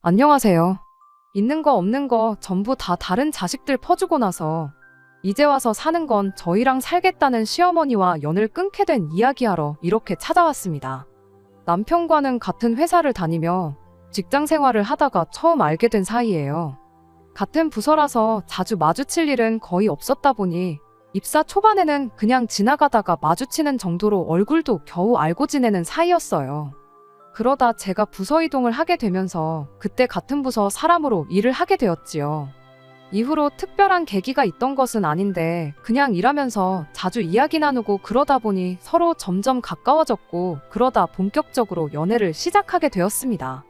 안녕하세요. 있는 거 없는 거 전부 다 다른 자식들 퍼주고 나서 이제 와서 사는 건 저희랑 살겠다는 시어머니와 연을 끊게 된 이야기하러 이렇게 찾아왔습니다. 남편과는 같은 회사를 다니며 직장 생활을 하다가 처음 알게 된 사이예요. 같은 부서라서 자주 마주칠 일은 거의 없었다 보니 입사 초반에는 그냥 지나가다가 마주치는 정도로 얼굴도 겨우 알고 지내는 사이였어요. 그러다 제가 부서 이동을 하게 되면서 그때 같은 부서 사람으로 일을 하게 되었지요. 이후로 특별한 계기가 있던 것은 아닌데 그냥 일하면서 자주 이야기 나누고 그러다 보니 서로 점점 가까워졌고 그러다 본격적으로 연애를 시작하게 되었습니다.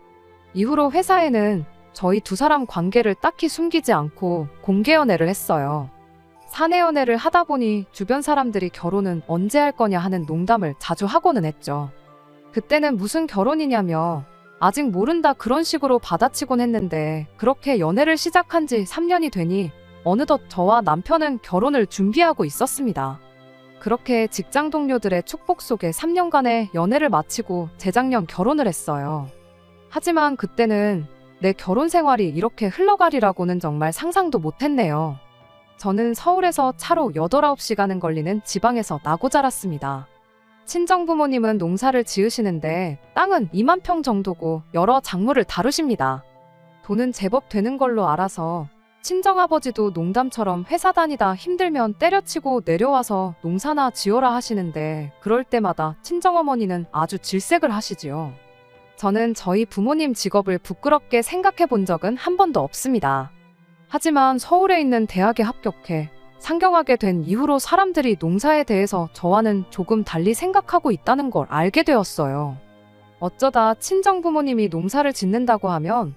이후로 회사에는 저희 두 사람 관계를 딱히 숨기지 않고 공개 연애를 했어요. 사내 연애를 하다 보니 주변 사람들이 결혼은 언제 할 거냐 하는 농담을 자주 하고는 했죠. 그때는 무슨 결혼이냐며 아직 모른다 그런 식으로 받아치곤 했는데 그렇게 연애를 시작한 지 3년이 되니 어느덧 저와 남편은 결혼을 준비하고 있었습니다. 그렇게 직장 동료들의 축복 속에 3년간의 연애를 마치고 재작년 결혼을 했어요. 하지만 그때는 내 결혼 생활이 이렇게 흘러가리라고는 정말 상상도 못했네요. 저는 서울에서 차로 8, 9시간은 걸리는 지방에서 나고 자랐습니다. 친정부모님은 농사를 지으시는데 땅은 2만 평 정도고 여러 작물을 다루십니다. 돈은 제법 되는 걸로 알아서 친정아버지도 농담처럼 회사 다니다 힘들면 때려치고 내려와서 농사나 지어라 하시는데 그럴 때마다 친정어머니는 아주 질색을 하시지요. 저는 저희 부모님 직업을 부끄럽게 생각해 본 적은 한 번도 없습니다. 하지만 서울에 있는 대학에 합격해 상경하게 된 이후로 사람들이 농사에 대해서 저와는 조금 달리 생각하고 있다는 걸 알게 되었어요. 어쩌다 친정부모님이 농사를 짓는다고 하면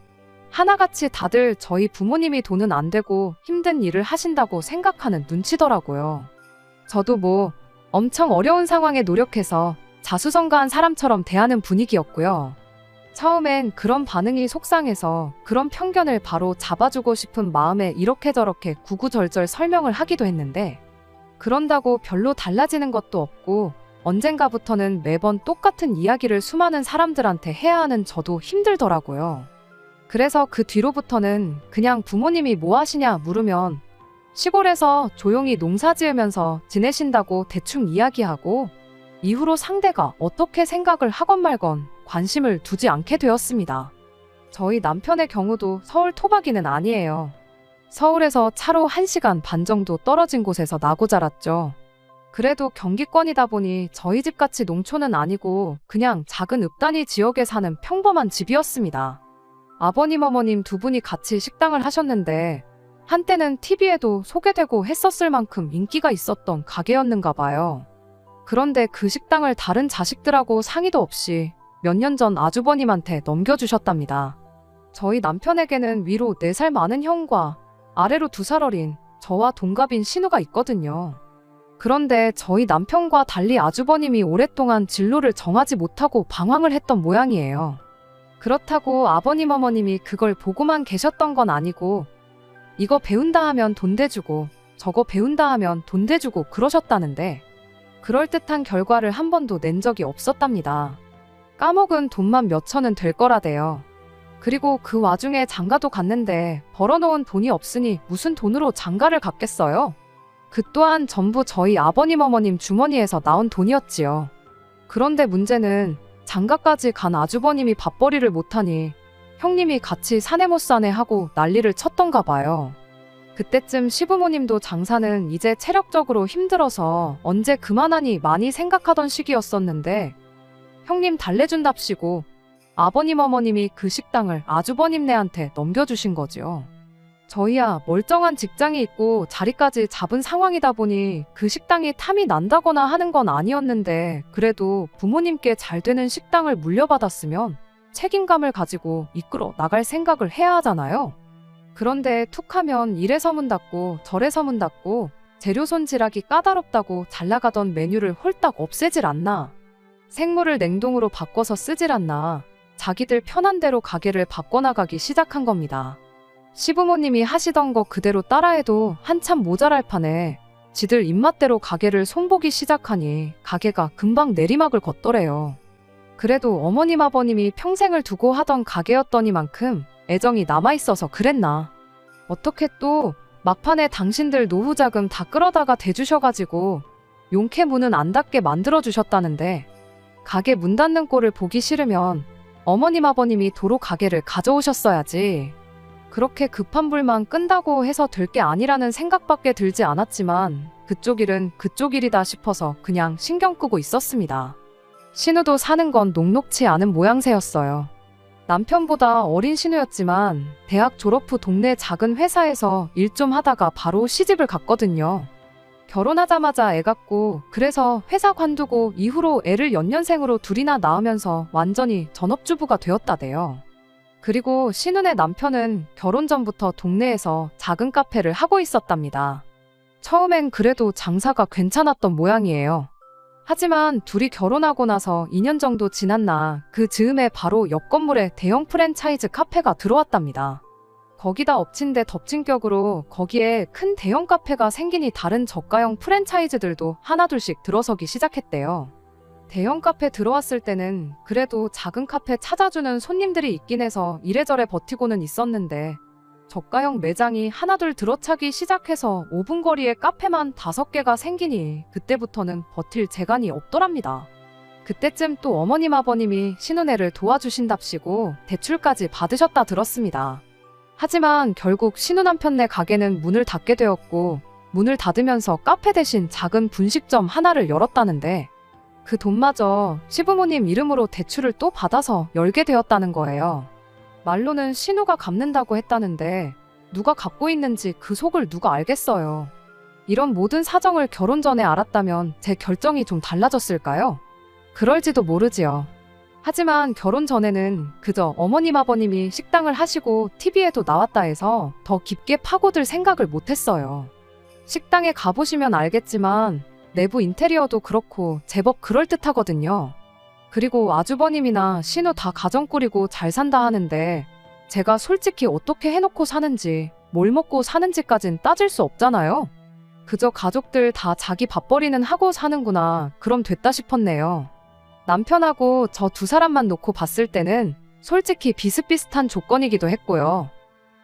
하나같이 다들 저희 부모님이 돈은 안 되고 힘든 일을 하신다고 생각하는 눈치더라고요. 저도 뭐 엄청 어려운 상황에 노력해서 자수성가한 사람처럼 대하는 분위기였고요. 처음엔 그런 반응이 속상해서 그런 편견을 바로 잡아주고 싶은 마음에 이렇게 저렇게 구구절절 설명을 하기도 했는데 그런다고 별로 달라지는 것도 없고 언젠가부터는 매번 똑같은 이야기를 수많은 사람들한테 해야 하는 저도 힘들더라고요. 그래서 그 뒤로부터는 그냥 부모님이 뭐 하시냐 물으면 시골에서 조용히 농사 지으면서 지내신다고 대충 이야기하고 이후로 상대가 어떻게 생각을 하건 말건 관심을 두지 않게 되었습니다. 저희 남편의 경우도 서울 토박이는 아니에요. 서울에서 차로 1시간 반 정도 떨어진 곳에서 나고 자랐죠. 그래도 경기권이다 보니 저희 집같이 농촌은 아니고 그냥 작은 읍단위 지역에 사는 평범한 집이었습니다. 아버님 어머님 두 분이 같이 식당을 하셨는데 한때는 TV에도 소개되고 했었을 만큼 인기가 있었던 가게였는가 봐요. 그런데 그 식당을 다른 자식들하고 상의도 없이 몇 년 전 아주버님한테 넘겨주셨답니다. 저희 남편에게는 위로 4살 많은 형과 아래로 2살 어린 저와 동갑인 신우가 있거든요. 그런데 저희 남편과 달리 아주버님이 오랫동안 진로를 정하지 못하고 방황을 했던 모양이에요. 그렇다고 아버님 어머님이 그걸 보고만 계셨던 건 아니고 이거 배운다 하면 돈 대주고 저거 배운다 하면 돈 대주고 그러셨다는데 그럴듯한 결과를 한 번도 낸 적이 없었답니다. 까먹은 돈만 몇 천은 될 거라대요. 그리고 그 와중에 장가도 갔는데 벌어놓은 돈이 없으니 무슨 돈으로 장가를 갔겠어요? 그 또한 전부 저희 아버님 어머님 주머니에서 나온 돈이었지요. 그런데 문제는 장가까지 간 아주버님이 밥벌이를 못하니 형님이 같이 사내 못 사내 하고 난리를 쳤던가 봐요. 그때쯤 시부모님도 장사는 이제 체력적으로 힘들어서 언제 그만하니 많이 생각하던 시기였었는데 형님 달래준답시고 아버님 어머님이 그 식당을 아주버님네한테 넘겨주신 거지요. 저희야 멀쩡한 직장이 있고 자리까지 잡은 상황이다 보니 그 식당이 탐이 난다거나 하는 건 아니었는데 그래도 부모님께 잘 되는 식당을 물려받았으면 책임감을 가지고 이끌어 나갈 생각을 해야 하잖아요. 그런데 툭하면 이래서 문 닫고 저래서 문 닫고 재료 손질하기 까다롭다고 잘 나가던 메뉴를 홀딱 없애질 않나. 생물을 냉동으로 바꿔서 쓰질 않나. 자기들 편한 대로 가게를 바꿔나가기 시작한 겁니다. 시부모님이 하시던 거 그대로 따라해도 한참 모자랄 판에 지들 입맛대로 가게를 손보기 시작하니 가게가 금방 내리막을 걷더래요. 그래도 어머님 아버님이 평생을 두고 하던 가게였더니만큼 애정이 남아있어서 그랬나. 어떻게 또 막판에 당신들 노후 자금 다 끌어다가 대주셔가지고 용케 문은 안 닫게 만들어주셨다는데 가게 문 닫는 꼴을 보기 싫으면 어머님 아버님이 도로 가게를 가져오셨어야지. 그렇게 급한 불만 끈다고 해서 될 게 아니라는 생각밖에 들지 않았지만 그쪽 일은 그쪽 일이다 싶어서 그냥 신경 끄고 있었습니다. 신우도 사는 건 녹록치 않은 모양새였어요. 남편보다 어린 신우였지만 대학 졸업 후 동네 작은 회사에서 일 좀 하다가 바로 시집을 갔거든요. 결혼하자마자 애 갖고 그래서 회사 관두고 이후로 애를 연년생으로 둘이나 낳으면서 완전히 전업주부가 되었다대요. 그리고 신우네 남편은 결혼 전부터 동네에서 작은 카페를 하고 있었답니다. 처음엔 그래도 장사가 괜찮았던 모양이에요. 하지만 둘이 결혼하고 나서 2년 정도 지났나 그 즈음에 바로 옆 건물에 대형 프랜차이즈 카페가 들어왔답니다. 거기다 엎친 데 덮친 격으로 거기에 큰 대형 카페가 생기니 다른 저가형 프랜차이즈들도 하나둘씩 들어서기 시작했대요. 대형 카페 들어왔을 때는 그래도 작은 카페 찾아주는 손님들이 있긴 해서 이래저래 버티고는 있었는데 저가형 매장이 하나둘 들어차기 시작해서 5분 거리에 카페만 5개가 생기니 그때부터는 버틸 재간이 없더랍니다. 그때쯤 또 어머님 아버님이 신우네를 도와주신답시고 대출까지 받으셨다 들었습니다. 하지만 결국 신우 남편네 가게는 문을 닫게 되었고 문을 닫으면서 카페 대신 작은 분식점 하나를 열었다는데 그 돈마저 시부모님 이름으로 대출을 또 받아서 열게 되었다는 거예요. 말로는 신우가 갚는다고 했다는데 누가 갚고 있는지 그 속을 누가 알겠어요. 이런 모든 사정을 결혼 전에 알았다면 제 결정이 좀 달라졌을까요? 그럴지도 모르지요. 하지만 결혼 전에는 그저 어머님 아버님이 식당을 하시고 TV에도 나왔다 해서 더 깊게 파고들 생각을 못했어요. 식당에 가보시면 알겠지만 내부 인테리어도 그렇고 제법 그럴듯하거든요. 그리고 아주버님이나 신우 다 가정 꾸리고 잘 산다 하는데 제가 솔직히 어떻게 해놓고 사는지 뭘 먹고 사는지까진 따질 수 없잖아요. 그저 가족들 다 자기 밥벌이는 하고 사는구나 그럼 됐다 싶었네요. 남편하고 저 두 사람만 놓고 봤을 때는 솔직히 비슷비슷한 조건이기도 했고요.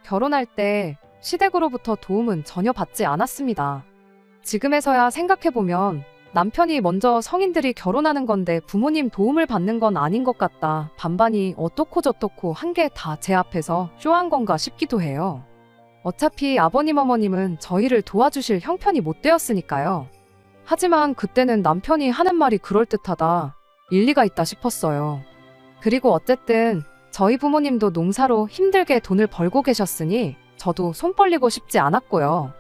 결혼할 때 시댁으로부터 도움은 전혀 받지 않았습니다. 지금에서야 생각해보면 남편이 먼저 성인들이 결혼하는 건데 부모님 도움을 받는 건 아닌 것 같다. 반반이 어떻고 저떻고 한 게 다 제 앞에서 쇼한 건가 싶기도 해요. 어차피 아버님 어머님은 저희를 도와주실 형편이 못 되었으니까요. 하지만 그때는 남편이 하는 말이 그럴듯하다. 일리가 있다 싶었어요. 그리고 어쨌든 저희 부모님도 농사로 힘들게 돈을 벌고 계셨으니 저도 손 벌리고 싶지 않았고요.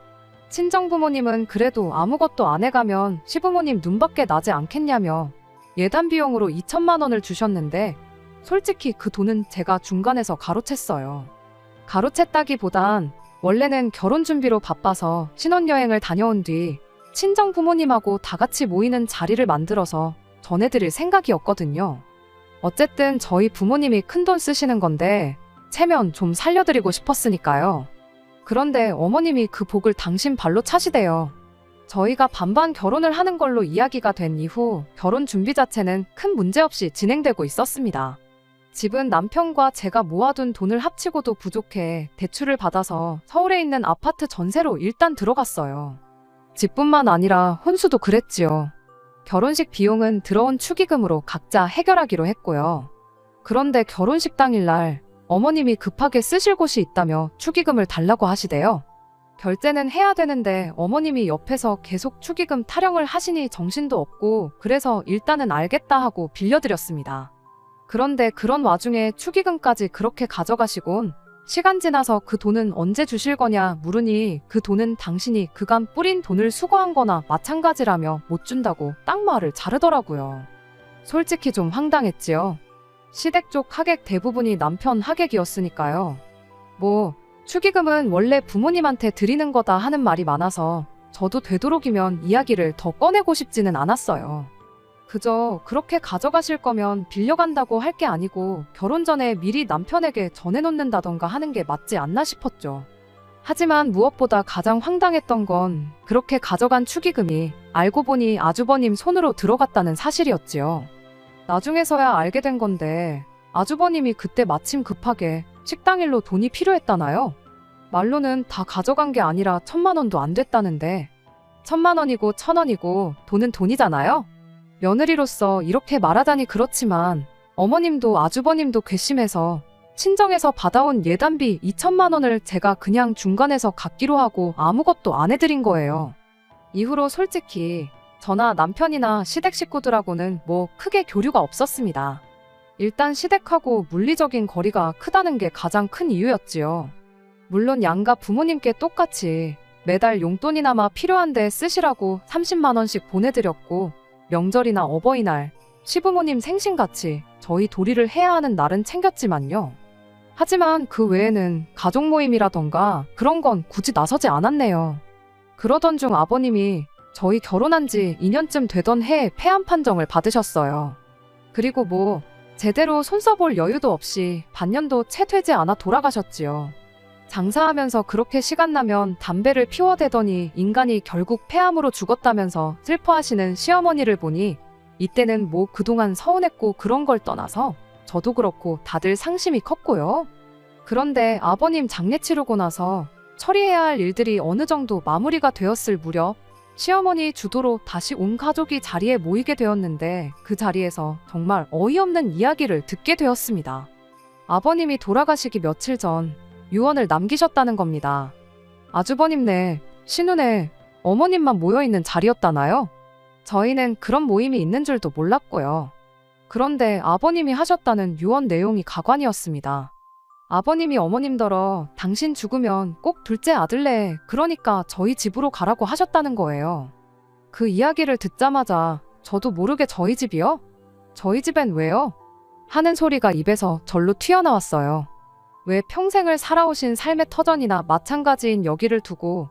친정부모님은 그래도 아무것도 안 해가면 시부모님 눈밖에 나지 않겠냐며 예단 비용으로 2천만 원을 주셨는데 솔직히 그 돈은 제가 중간에서 가로챘어요. 가로챘다기보단 원래는 결혼 준비로 바빠서 신혼여행을 다녀온 뒤 친정부모님하고 다 같이 모이는 자리를 만들어서 전해드릴 생각이었거든요. 어쨌든 저희 부모님이 큰돈 쓰시는 건데 체면 좀 살려드리고 싶었으니까요. 그런데 어머님이 그 복을 당신 발로 차시대요. 저희가 반반 결혼을 하는 걸로 이야기가 된 이후 결혼 준비 자체는 큰 문제 없이 진행되고 있었습니다. 집은 남편과 제가 모아둔 돈을 합치고도 부족해 대출을 받아서 서울에 있는 아파트 전세로 일단 들어갔어요. 집뿐만 아니라 혼수도 그랬지요. 결혼식 비용은 들어온 축의금으로 각자 해결하기로 했고요. 그런데 결혼식 당일날 어머님이 급하게 쓰실 곳이 있다며 축의금을 달라고 하시대요. 결제는 해야 되는데 어머님이 옆에서 계속 축의금 타령을 하시니 정신도 없고 그래서 일단은 알겠다 하고 빌려드렸습니다. 그런데 그런 와중에 축의금까지 그렇게 가져가시곤 시간 지나서 그 돈은 언제 주실 거냐 물으니 그 돈은 당신이 그간 뿌린 돈을 수거한 거나 마찬가지라며 못 준다고 딱 말을 자르더라고요. 솔직히 좀 황당했지요. 시댁 쪽 하객 대부분이 남편 하객이었으니까요. 축의금은 원래 부모님한테 드리는 거다 하는 말이 많아서 저도 되도록이면 이야기를 더 꺼내고 싶지는 않았어요. 그저 그렇게 가져가실 거면 빌려간다고 할 게 아니고 결혼 전에 미리 남편에게 전해놓는다던가 하는 게 맞지 않나 싶었죠. 하지만 무엇보다 가장 황당했던 건 그렇게 가져간 축의금이 알고 보니 아주버님 손으로 들어갔다는 사실이었지요. 나중에서야 알게 된 건데 아주버님이 그때 마침 급하게 식당 일로 돈이 필요했다나요? 말로는 다 가져간 게 아니라 1,000만 원도 안 됐다는데 1,000만 원이고 1,000원이고 돈은 돈이잖아요? 며느리로서 이렇게 말하자니 그렇지만 어머님도 아주버님도 괘씸해서 친정에서 받아온 예단비 2,000만 원을 제가 그냥 중간에서 갚기로 하고 아무것도 안 해드린 거예요. 이후로 솔직히 저나 남편이나 시댁 식구들하고는 뭐 크게 교류가 없었습니다. 일단 시댁하고 물리적인 거리가 크다는 게 가장 큰 이유였지요. 물론 양가 부모님께 똑같이 매달 용돈이나마 필요한데 쓰시라고 30만 원씩 보내드렸고 명절이나 어버이날, 시부모님 생신같이 저희 도리를 해야 하는 날은 챙겼지만요. 하지만 그 외에는 가족 모임이라던가 그런 건 굳이 나서지 않았네요. 그러던 중 아버님이 저희 결혼한 지 2년쯤 되던 해에 폐암 판정을 받으셨어요. 그리고 뭐 제대로 손 써볼 여유도 없이 반년도 채 되지 않아 돌아가셨지요. 장사하면서 그렇게 시간 나면 담배를 피워대더니 인간이 결국 폐암으로 죽었다면서 슬퍼하시는 시어머니를 보니 이때는 뭐 그동안 서운했고 그런 걸 떠나서 저도 그렇고 다들 상심이 컸고요. 그런데 아버님 장례 치르고 나서 처리해야 할 일들이 어느 정도 마무리가 되었을 무렵 시어머니 주도로 다시 온 가족이 자리에 모이게 되었는데 그 자리에서 정말 어이없는 이야기를 듣게 되었습니다. 아버님이 돌아가시기 며칠 전 유언을 남기셨다는 겁니다. 아주버님네, 시누네, 어머님만 모여있는 자리였다나요? 저희는 그런 모임이 있는 줄도 몰랐고요. 그런데 아버님이 하셨다는 유언 내용이 가관이었습니다. 아버님이 어머님더러 당신 죽으면 꼭 둘째 아들내, 그러니까 저희 집으로 가라고 하셨다는 거예요. 그 이야기를 듣자마자 저도 모르게 저희 집이요? 저희 집엔 왜요? 하는 소리가 입에서 절로 튀어나왔어요. 왜 평생을 살아오신 삶의 터전이나 마찬가지인 여기를 두고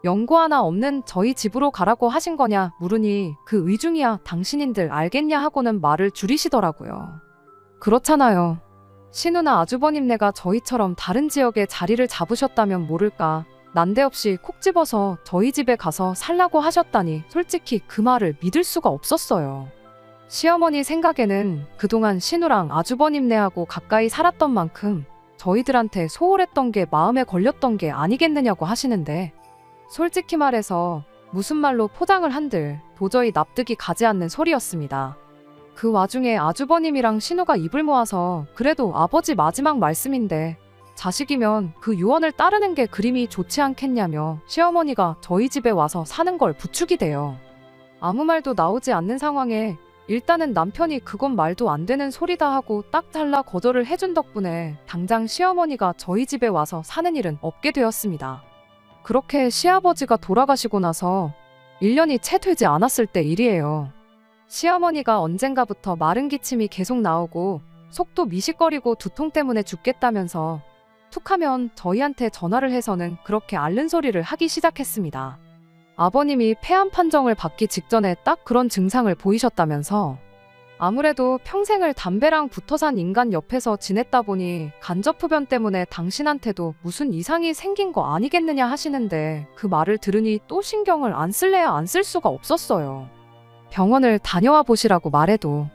연고 하나 없는 저희 집으로 가라고 하신 거냐 물으니 그 의중이야 당신인들 알겠냐 하고는 말을 줄이시더라고요. 그렇잖아요. 시누나 아주버님네가 저희처럼 다른 지역에 자리를 잡으셨다면 모를까 난데없이 콕 집어서 저희 집에 가서 살라고 하셨다니 솔직히 그 말을 믿을 수가 없었어요. 시어머니 생각에는 그동안 시누랑 아주버님네하고 가까이 살았던 만큼 저희들한테 소홀했던 게 마음에 걸렸던 게 아니겠느냐고 하시는데 솔직히 말해서 무슨 말로 포장을 한들 도저히 납득이 가지 않는 소리였습니다. 그 와중에 아주버님이랑 신우가 입을 모아서 그래도 아버지 마지막 말씀인데 자식이면 그 유언을 따르는 게 그림이 좋지 않겠냐며 시어머니가 저희 집에 와서 사는 걸 부추기대요. 아무 말도 나오지 않는 상황에 일단은 남편이 그건 말도 안 되는 소리다 하고 딱 잘라 거절을 해준 덕분에 당장 시어머니가 저희 집에 와서 사는 일은 없게 되었습니다. 그렇게 시아버지가 돌아가시고 나서 1년이 채 되지 않았을 때 일이에요. 시어머니가 언젠가부터 마른 기침이 계속 나오고 속도 미식거리고 두통 때문에 죽겠다면서 툭하면 저희한테 전화를 해서는 그렇게 앓는 소리를 하기 시작했습니다. 아버님이 폐암 판정을 받기 직전에 딱 그런 증상을 보이셨다면서 아무래도 평생을 담배랑 붙어 산 인간 옆에서 지냈다 보니 간접흡연 때문에 당신한테도 무슨 이상이 생긴 거 아니겠느냐 하시는데 그 말을 들으니 또 신경을 안 쓸래야 안 쓸 수가 없었어요. 병원을 다녀와 보시라고 말해도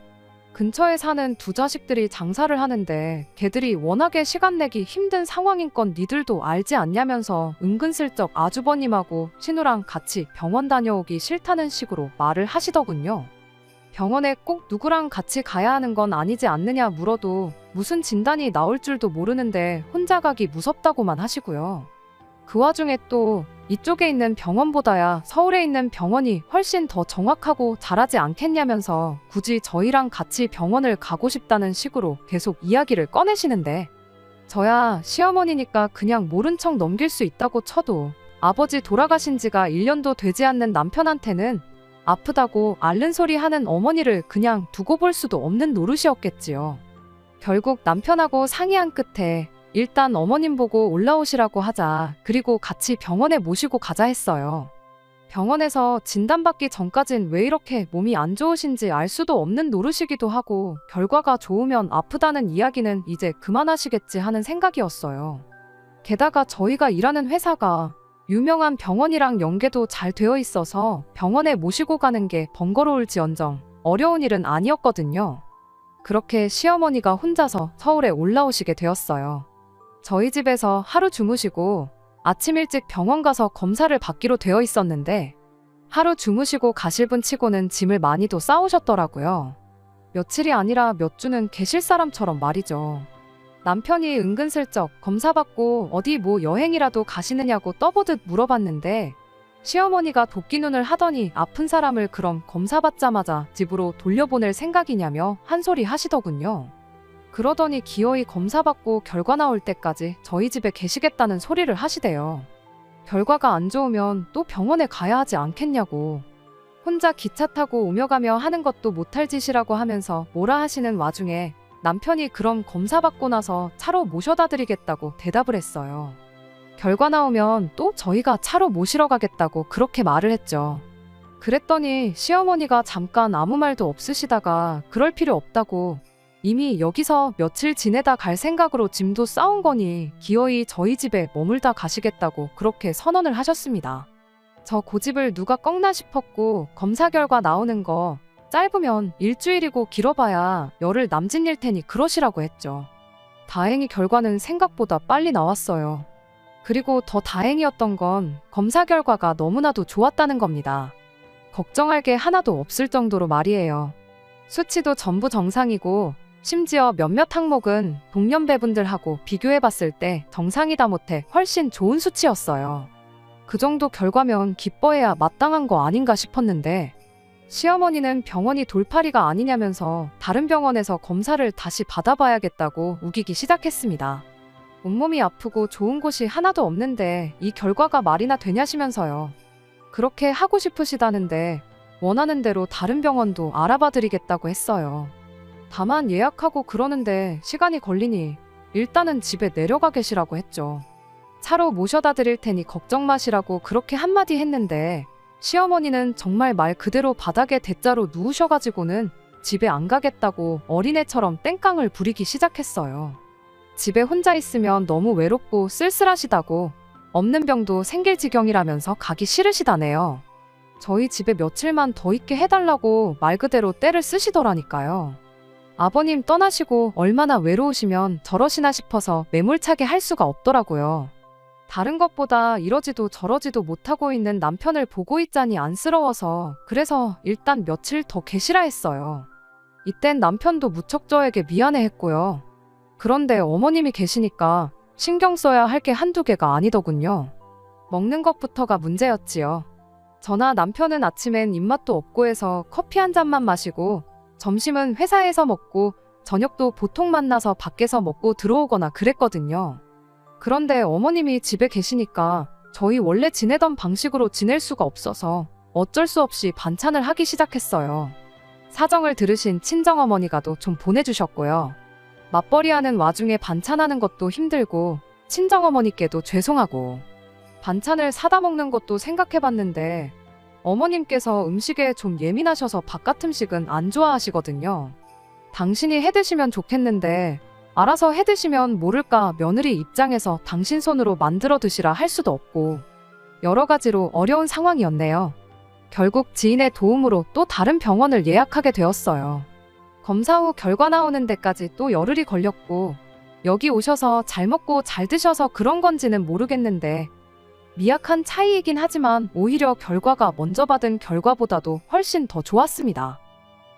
근처에 사는 두 자식들이 장사를 하는데 걔들이 워낙에 시간 내기 힘든 상황인 건 니들도 알지 않냐면서 은근슬쩍 아주버님하고 신우랑 같이 병원 다녀오기 싫다는 식으로 말을 하시더군요. 병원에 꼭 누구랑 같이 가야 하는 건 아니지 않느냐 물어도 무슨 진단이 나올 줄도 모르는데 혼자 가기 무섭다고만 하시고요. 그 와중에 또 이쪽에 있는 병원보다야 서울에 있는 병원이 훨씬 더 정확하고 잘하지 않겠냐면서 굳이 저희랑 같이 병원을 가고 싶다는 식으로 계속 이야기를 꺼내시는데 저야 시어머니니까 그냥 모른 척 넘길 수 있다고 쳐도 아버지 돌아가신 지가 1년도 되지 않는 남편한테는 아프다고 앓는 소리 하는 어머니를 그냥 두고 볼 수도 없는 노릇이었겠지요. 결국 남편하고 상의한 끝에 일단 어머님 보고 올라오시라고 하자 그리고 같이 병원에 모시고 가자 했어요. 병원에서 진단받기 전까진 왜 이렇게 몸이 안 좋으신지 알 수도 없는 노릇이기도 하고 결과가 좋으면 아프다는 이야기는 이제 그만하시겠지 하는 생각이었어요. 게다가 저희가 일하는 회사가 유명한 병원이랑 연계도 잘 되어 있어서 병원에 모시고 가는 게 번거로울지언정 어려운 일은 아니었거든요. 그렇게 시어머니가 혼자서 서울에 올라오시게 되었어요. 저희 집에서 하루 주무시고 아침 일찍 병원 가서 검사를 받기로 되어 있었는데 하루 주무시고 가실 분 치고는 짐을 많이도 싸우셨더라고요. 며칠이 아니라 몇 주는 계실 사람처럼 말이죠. 남편이 은근슬쩍 검사 받고 어디 뭐 여행이라도 가시느냐고 떠보듯 물어봤는데 시어머니가 도끼눈을 하더니 아픈 사람을 그럼 검사 받자마자 집으로 돌려보낼 생각이냐며 한 소리 하시더군요. 그러더니 기어이 검사 받고 결과 나올 때까지 저희 집에 계시겠다는 소리를 하시대요. 결과가 안 좋으면 또 병원에 가야 하지 않겠냐고. 혼자 기차 타고 오며 가며 하는 것도 못할 짓이라고 하면서 뭐라 하시는 와중에 남편이 그럼 검사 받고 나서 차로 모셔다 드리겠다고 대답을 했어요. 결과 나오면 또 저희가 차로 모시러 가겠다고 그렇게 말을 했죠. 그랬더니 시어머니가 잠깐 아무 말도 없으시다가 그럴 필요 없다고 이미 여기서 며칠 지내다 갈 생각으로 짐도 싸운 거니 기어이 저희 집에 머물다 가시겠다고 그렇게 선언을 하셨습니다. 저 고집을 누가 꺾나 싶었고 검사 결과 나오는 거 짧으면 일주일이고 길어봐야 열흘 남짓일 테니 그러시라고 했죠. 다행히 결과는 생각보다 빨리 나왔어요. 그리고 더 다행이었던 건 검사 결과가 너무나도 좋았다는 겁니다. 걱정할 게 하나도 없을 정도로 말이에요. 수치도 전부 정상이고 심지어 몇몇 항목은 동년배분들하고 비교해봤을 때 정상이다 못해 훨씬 좋은 수치였어요. 그 정도 결과면 기뻐해야 마땅한 거 아닌가 싶었는데 시어머니는 병원이 돌팔이가 아니냐면서 다른 병원에서 검사를 다시 받아봐야겠다고 우기기 시작했습니다. 온몸이 아프고 좋은 곳이 하나도 없는데 이 결과가 말이나 되냐시면서요. 그렇게 하고 싶으시다는데 원하는 대로 다른 병원도 알아봐드리겠다고 했어요. 다만 예약하고 그러는데 시간이 걸리니 일단은 집에 내려가 계시라고 했죠. 차로 모셔다 드릴 테니 걱정 마시라고 그렇게 한마디 했는데 시어머니는 정말 말 그대로 바닥에 대자로 누우셔가지고는 집에 안 가겠다고 어린애처럼 땡깡을 부리기 시작했어요. 집에 혼자 있으면 너무 외롭고 쓸쓸하시다고 없는 병도 생길 지경이라면서 가기 싫으시다네요. 저희 집에 며칠만 더 있게 해달라고 말 그대로 떼를 쓰시더라니까요. 아버님 떠나시고 얼마나 외로우시면 저러시나 싶어서 매몰차게 할 수가 없더라고요. 다른 것보다 이러지도 저러지도 못하고 있는 남편을 보고 있자니 안쓰러워서 그래서 일단 며칠 더 계시라 했어요. 이땐 남편도 무척 저에게 미안해했고요. 그런데 어머님이 계시니까 신경 써야 할 게 한두 개가 아니더군요. 먹는 것부터가 문제였지요. 저나 남편은 아침엔 입맛도 없고 해서 커피 한 잔만 마시고 점심은 회사에서 먹고 저녁도 보통 만나서 밖에서 먹고 들어오거나 그랬거든요. 그런데 어머님이 집에 계시니까 저희 원래 지내던 방식으로 지낼 수가 없어서 어쩔 수 없이 반찬을 하기 시작했어요. 사정을 들으신 친정어머니가도 좀 보내주셨고요. 맞벌이하는 와중에 반찬하는 것도 힘들고 친정어머니께도 죄송하고 반찬을 사다 먹는 것도 생각해봤는데 어머님께서 음식에 좀 예민하셔서 바깥 음식은 안 좋아하시거든요. 당신이 해드시면 좋겠는데 알아서 해드시면 모를까 며느리 입장에서 당신 손으로 만들어 드시라 할 수도 없고 여러 가지로 어려운 상황이었네요. 결국 지인의 도움으로 또 다른 병원을 예약하게 되었어요. 검사 후 결과 나오는 데까지 또 열흘이 걸렸고 여기 오셔서 잘 먹고 잘 드셔서 그런 건지는 모르겠는데 미약한 차이이긴 하지만 오히려 결과가 먼저 받은 결과보다도 훨씬 더 좋았습니다.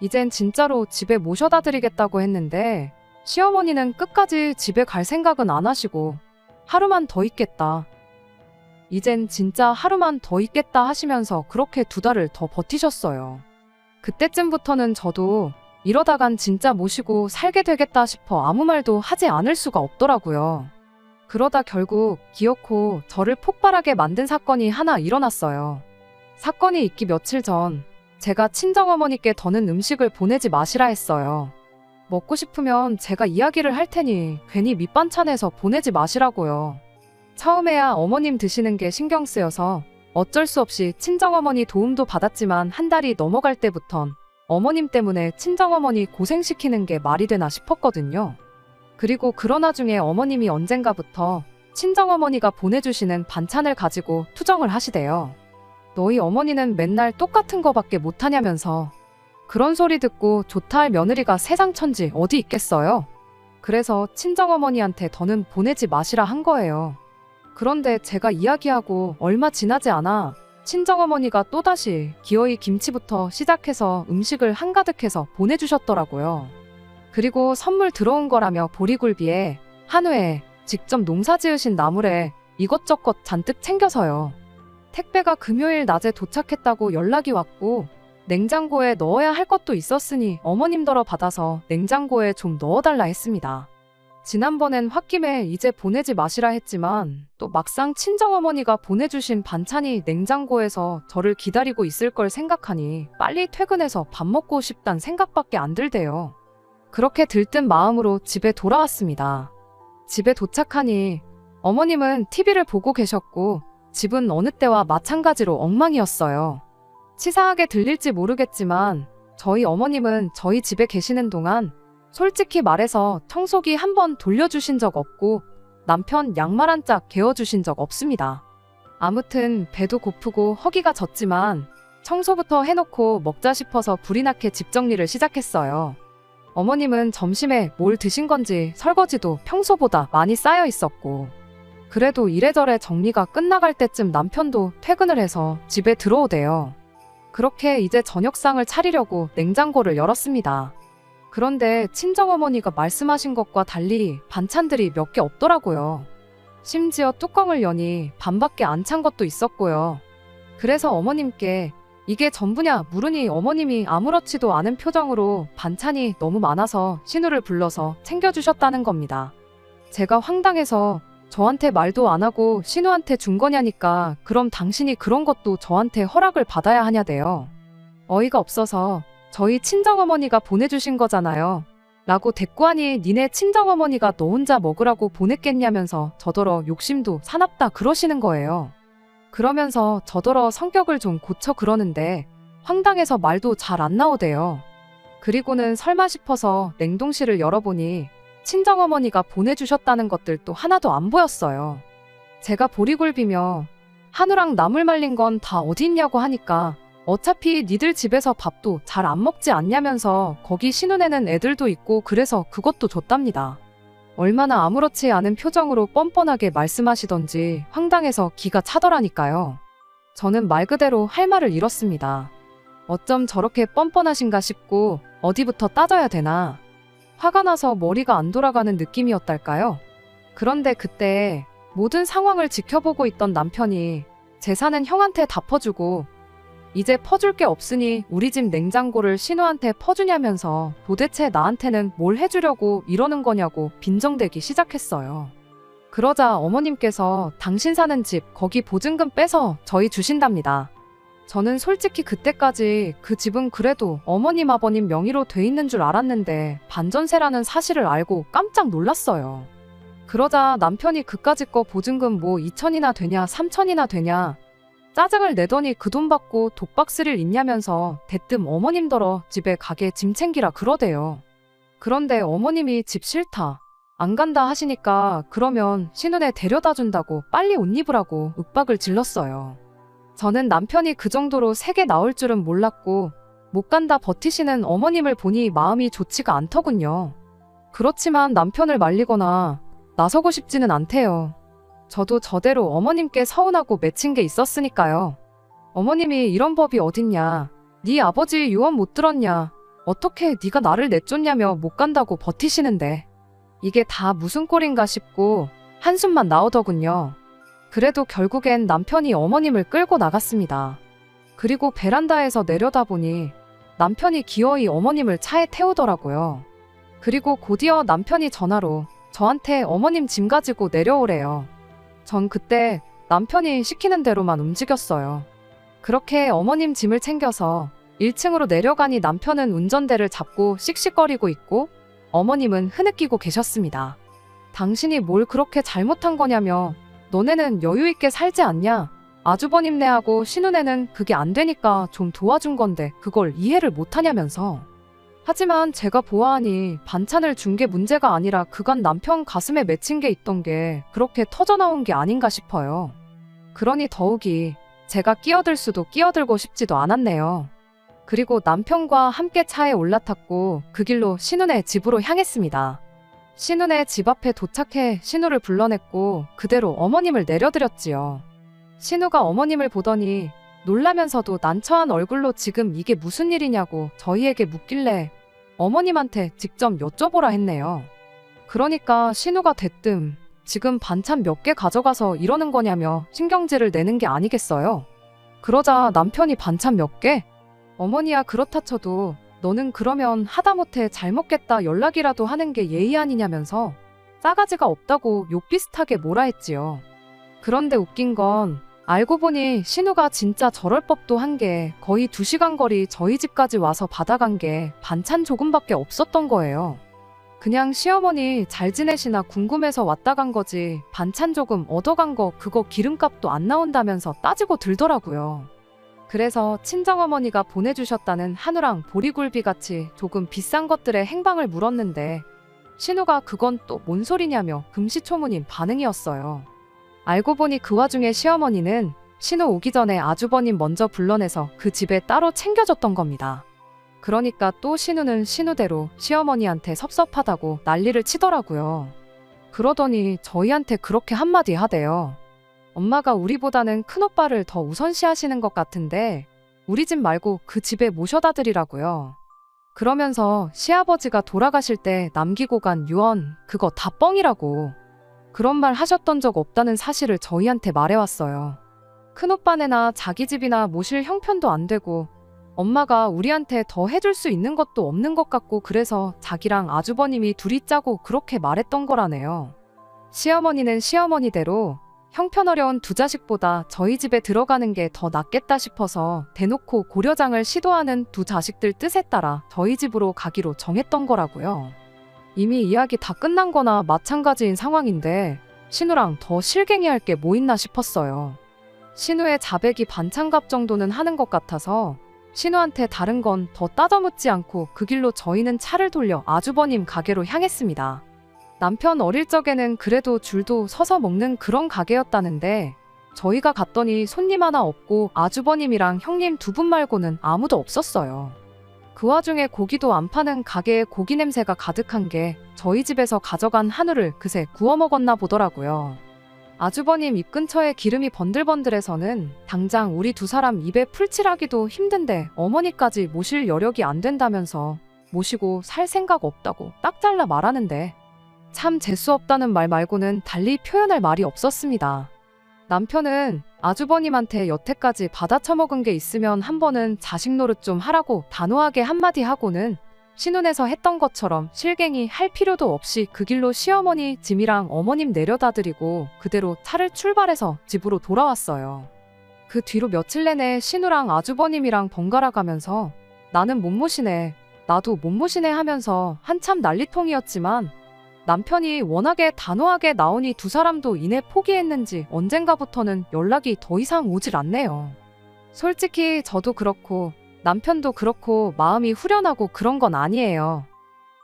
이젠 진짜로 집에 모셔다 드리겠다고 했는데 시어머니는 끝까지 집에 갈 생각은 안 하시고 하루만 더 있겠다. 이젠 진짜 하루만 더 있겠다 하시면서 그렇게 2달을 더 버티셨어요. 그때쯤부터는 저도 이러다간 진짜 모시고 살게 되겠다 싶어 아무 말도 하지 않을 수가 없더라고요. 그러다 결국 기어코 저를 폭발하게 만든 사건이 하나 일어났어요. 사건이 있기 며칠 전 제가 친정어머니께 더는 음식을 보내지 마시라 했어요. 먹고 싶으면 제가 이야기를 할 테니 괜히 밑반찬해서 보내지 마시라고요. 처음에야 어머님 드시는 게 신경 쓰여서 어쩔 수 없이 친정어머니 도움도 받았지만 한 달이 넘어갈 때부턴 어머님 때문에 친정어머니 고생시키는 게 말이 되나 싶었거든요. 그리고 그런 와중에 어머님이 언젠가부터 친정어머니가 보내주시는 반찬을 가지고 투정을 하시대요. 너희 어머니는 맨날 똑같은 거밖에 못하냐면서. 그런 소리 듣고 좋다 할 며느리가 세상 천지 어디 있겠어요? 그래서 친정어머니한테 더는 보내지 마시라 한 거예요. 그런데 제가 이야기하고 얼마 지나지 않아 친정어머니가 또다시 기어이 김치부터 시작해서 음식을 한가득해서 보내주셨더라고요. 그리고 선물 들어온 거라며 보리굴비에 한우에 직접 농사 지으신 나물에 이것저것 잔뜩 챙겨서요. 택배가 금요일 낮에 도착했다고 연락이 왔고 냉장고에 넣어야 할 것도 있었으니 어머님더러 받아서 냉장고에 좀 넣어달라 했습니다. 지난번엔 홧김에 이제 보내지 마시라 했지만 또 막상 친정어머니가 보내주신 반찬이 냉장고에서 저를 기다리고 있을 걸 생각하니 빨리 퇴근해서 밥 먹고 싶단 생각밖에 안 들대요. 그렇게 들뜬 마음으로 집에 돌아왔습니다. 집에 도착하니 어머님은 TV를 보고 계셨고 집은 어느 때와 마찬가지로 엉망이었어요. 치사하게 들릴지 모르겠지만 저희 어머님은 저희 집에 계시는 동안 솔직히 말해서 청소기 한 번 돌려주신 적 없고 남편 양말 한 짝 개어주신 적 없습니다. 아무튼 배도 고프고 허기가 졌지만 청소부터 해놓고 먹자 싶어서 불이 나게 집 정리를 시작했어요. 어머님은 점심에 뭘 드신 건지 설거지도 평소보다 많이 쌓여 있었고 그래도 이래저래 정리가 끝나갈 때쯤 남편도 퇴근을 해서 집에 들어오대요. 그렇게 이제 저녁상을 차리려고 냉장고를 열었습니다. 그런데 친정어머니가 말씀하신 것과 달리 반찬들이 몇 개 없더라고요. 심지어 뚜껑을 여니 반밖에 안 찬 것도 있었고요. 그래서 어머님께 이게 전부냐 물으니 어머님이 아무렇지도 않은 표정으로 반찬이 너무 많아서 신우를 불러서 챙겨주셨다는 겁니다. 제가 황당해서 저한테 말도 안 하고 신우한테 준 거냐니까 그럼 당신이 그런 것도 저한테 허락을 받아야 하냐대요. 어이가 없어서 저희 친정어머니가 보내주신 거잖아요. 라고 대꾸하니 니네 친정어머니가 너 혼자 먹으라고 보냈겠냐면서 저더러 욕심도 사납다 그러시는 거예요. 그러면서 저더러 성격을 좀 고쳐 그러는데 황당해서 말도 잘 안 나오대요. 그리고는 설마 싶어서 냉동실을 열어보니 친정어머니가 보내주셨다는 것들도 하나도 안 보였어요. 제가 보리굴비며 한우랑 나물 말린 건 다 어디 있냐고 하니까 어차피 니들 집에서 밥도 잘 안 먹지 않냐면서 거기 신혼에는 애들도 있고 그래서 그것도 줬답니다. 얼마나 아무렇지 않은 표정으로 뻔뻔하게 말씀하시던지 황당해서 기가 차더라니까요. 저는 말 그대로 할 말을 잃었습니다. 어쩜 저렇게 뻔뻔하신가 싶고 어디부터 따져야 되나. 화가 나서 머리가 안 돌아가는 느낌이었달까요? 그런데 그때 모든 상황을 지켜보고 있던 남편이 재산은 형한테 다 퍼주고 이제 퍼줄 게 없으니 우리 집 냉장고를 신우한테 퍼주냐면서 도대체 나한테는 뭘 해주려고 이러는 거냐고 빈정대기 시작했어요. 그러자 어머님께서 당신 사는 집 거기 보증금 빼서 저희 주신답니다. 저는 솔직히 그때까지 그 집은 그래도 어머님 아버님 명의로 돼 있는 줄 알았는데 반전세라는 사실을 알고 깜짝 놀랐어요. 그러자 남편이 그까짓 거 보증금 뭐 2천이나 되냐 3천이나 되냐 짜증을 내더니 그 돈 받고 독박 쓸 일 있냐면서 대뜸 어머님더러 집에 가게 짐 챙기라 그러대요. 그런데 어머님이 집 싫다 안 간다 하시니까 그러면 신혼에 데려다 준다고 빨리 옷 입으라고 윽박을 질렀어요. 저는 남편이 그 정도로 세게 나올 줄은 몰랐고 못 간다 버티시는 어머님을 보니 마음이 좋지가 않더군요. 그렇지만 남편을 말리거나 나서고 싶지는 않대요. 저도 저대로 어머님께 서운하고 맺힌 게 있었으니까요. 어머님이 이런 법이 어딨냐. 네 아버지 유언 못 들었냐. 어떻게 네가 나를 내쫓냐며 못 간다고 버티시는데 이게 다 무슨 꼴인가 싶고 한숨만 나오더군요. 그래도 결국엔 남편이 어머님을 끌고 나갔습니다. 그리고 베란다에서 내려다보니 남편이 기어이 어머님을 차에 태우더라고요. 그리고 곧이어 남편이 전화로 저한테 어머님 짐 가지고 내려오래요. 전 그때 남편이 시키는 대로만 움직였어요. 그렇게 어머님 짐을 챙겨서 1층으로 내려가니 남편은 운전대를 잡고 씩씩거리고 있고 어머님은 흐느끼고 계셨습니다. 당신이 뭘 그렇게 잘못한 거냐며 너네는 여유있게 살지 않냐? 아주버님네하고 신우네는 그게 안 되니까 좀 도와준 건데 그걸 이해를 못하냐면서. 하지만 제가 보아하니 반찬을 준 게 문제가 아니라 그간 남편 가슴에 맺힌 게 있던 게 그렇게 터져나온 게 아닌가 싶어요. 그러니 더욱이 제가 끼어들 수도 끼어들고 싶지도 않았네요. 그리고 남편과 함께 차에 올라탔고 그 길로 신우네 집으로 향했습니다. 신우네 집 앞에 도착해 신우를 불러냈고 그대로 어머님을 내려드렸지요. 신우가 어머님을 보더니 놀라면서도 난처한 얼굴로 지금 이게 무슨 일이냐고 저희에게 묻길래 어머님한테 직접 여쭤보라 했네요. 그러니까 신우가 대뜸 지금 반찬 몇 개 가져가서 이러는 거냐며 신경질을 내는 게 아니겠어요. 그러자 남편이 반찬 몇 개? 어머니야 그렇다 쳐도 너는 그러면 하다못해 잘 먹겠다 연락이라도 하는 게 예의 아니냐면서 싸가지가 없다고 욕 비슷하게 뭐라 했지요. 그런데 웃긴 건 알고 보니 신우가 진짜 저럴 법도 한 게 거의 2시간 거리 저희 집까지 와서 받아간 게 반찬 조금밖에 없었던 거예요. 그냥 시어머니 잘 지내시나 궁금해서 왔다 간 거지 반찬 조금 얻어간 거 그거 기름값도 안 나온다면서 따지고 들더라고요. 그래서 친정어머니가 보내주셨다는 한우랑 보리굴비같이 조금 비싼 것들의 행방을 물었는데 신우가 그건 또 뭔 소리냐며 금시초문인 반응이었어요. 알고 보니 그 와중에 시어머니는 신우 오기 전에 아주버님 먼저 불러내서 그 집에 따로 챙겨줬던 겁니다. 그러니까 또 신우는 신우대로 시어머니한테 섭섭하다고 난리를 치더라고요. 그러더니 저희한테 그렇게 한마디 하대요. 엄마가 우리보다는 큰오빠를 더 우선시하시는 것 같은데 우리 집 말고 그 집에 모셔다 드리라고요. 그러면서 시아버지가 돌아가실 때 남기고 간 유언 그거 다 뻥이라고 그런 말 하셨던 적 없다는 사실을 저희한테 말해왔어요. 큰오빠네나 자기 집이나 모실 형편도 안 되고 엄마가 우리한테 더 해줄 수 있는 것도 없는 것 같고 그래서 자기랑 아주버님이 둘이 짜고 그렇게 말했던 거라네요. 시어머니는 시어머니대로 형편어려운 두 자식보다 저희 집에 들어가는 게 더 낫겠다 싶어서 대놓고 고려장을 시도하는 두 자식들 뜻에 따라 저희 집으로 가기로 정했던 거라고요. 이미 이야기 다 끝난 거나 마찬가지인 상황인데 신우랑 더 실갱이할 게 뭐 있나 싶었어요. 신우의 자백이 반찬값 정도는 하는 것 같아서 신우한테 다른 건 더 따져묻지 않고 그 길로 저희는 차를 돌려 아주버님 가게로 향했습니다. 남편 어릴 적에는 그래도 줄도 서서 먹는 그런 가게였다는데 저희가 갔더니 손님 하나 없고 아주버님이랑 형님 두 분 말고는 아무도 없었어요. 그 와중에 고기도 안 파는 가게에 고기 냄새가 가득한 게 저희 집에서 가져간 한우를 그새 구워 먹었나 보더라고요. 아주버님 입 근처에 기름이 번들번들해서는 당장 우리 두 사람 입에 풀칠하기도 힘든데 어머니까지 모실 여력이 안 된다면서 모시고 살 생각 없다고 딱 잘라 말하는데 참 재수 없다는 말 말고는 달리 표현할 말이 없었습니다. 남편은 아주버님한테 여태까지 받아 처먹은 게 있으면 한 번은 자식 노릇 좀 하라고 단호하게 한마디 하고는 신혼에서 했던 것처럼 실갱이 할 필요도 없이 그 길로 시어머니 짐이랑 어머님 내려다 드리고 그대로 차를 출발해서 집으로 돌아왔어요. 그 뒤로 며칠 내내 신우랑 아주버님이랑 번갈아 가면서 나는 못 모시네, 나도 못 모시네 하면서 한참 난리통이었지만 남편이 워낙에 단호하게 나오니 두 사람도 이내 포기했는지 언젠가부터는 연락이 더 이상 오질 않네요. 솔직히 저도 그렇고 남편도 그렇고 마음이 후련하고 그런 건 아니에요.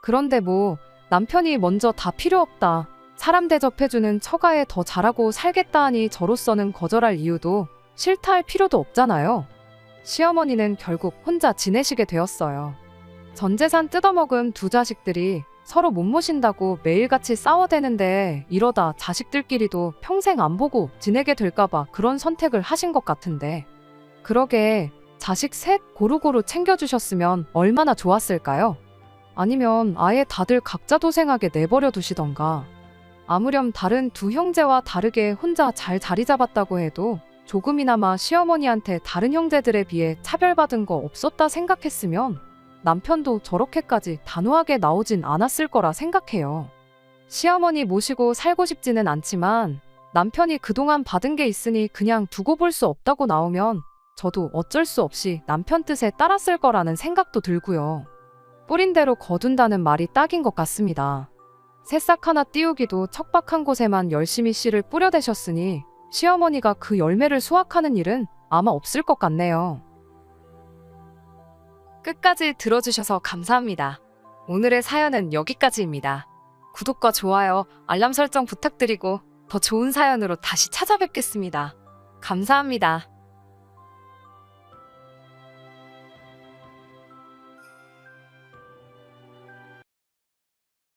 그런데 뭐 남편이 먼저 다 필요 없다, 사람 대접해주는 처가에 더 잘하고 살겠다 하니 저로서는 거절할 이유도 싫다 할 필요도 없잖아요. 시어머니는 결국 혼자 지내시게 되었어요. 전 재산 뜯어먹은 두 자식들이 서로 못 모신다고 매일같이 싸워대는데 이러다 자식들끼리도 평생 안 보고 지내게 될까봐 그런 선택을 하신 것 같은데 그러게 자식 셋 고루고루 챙겨주셨으면 얼마나 좋았을까요? 아니면 아예 다들 각자 도생하게 내버려 두시던가. 아무렴 다른 두 형제와 다르게 혼자 잘 자리 잡았다고 해도 조금이나마 시어머니한테 다른 형제들에 비해 차별받은 거 없었다 생각했으면 남편도 저렇게까지 단호하게 나오진 않았을 거라 생각해요. 시어머니 모시고 살고 싶지는 않지만 남편이 그동안 받은 게 있으니 그냥 두고 볼 수 없다고 나오면 저도 어쩔 수 없이 남편 뜻에 따랐을 거라는 생각도 들고요. 뿌린 대로 거둔다는 말이 딱인 것 같습니다. 새싹 하나 띄우기도 척박한 곳에만 열심히 씨를 뿌려대셨으니 시어머니가 그 열매를 수확하는 일은 아마 없을 것 같네요. 끝까지 들어주셔서 감사합니다. 오늘의 사연은 여기까지입니다. 구독과 좋아요, 알람 설정 부탁드리고 더 좋은 사연으로 다시 찾아뵙겠습니다. 감사합니다.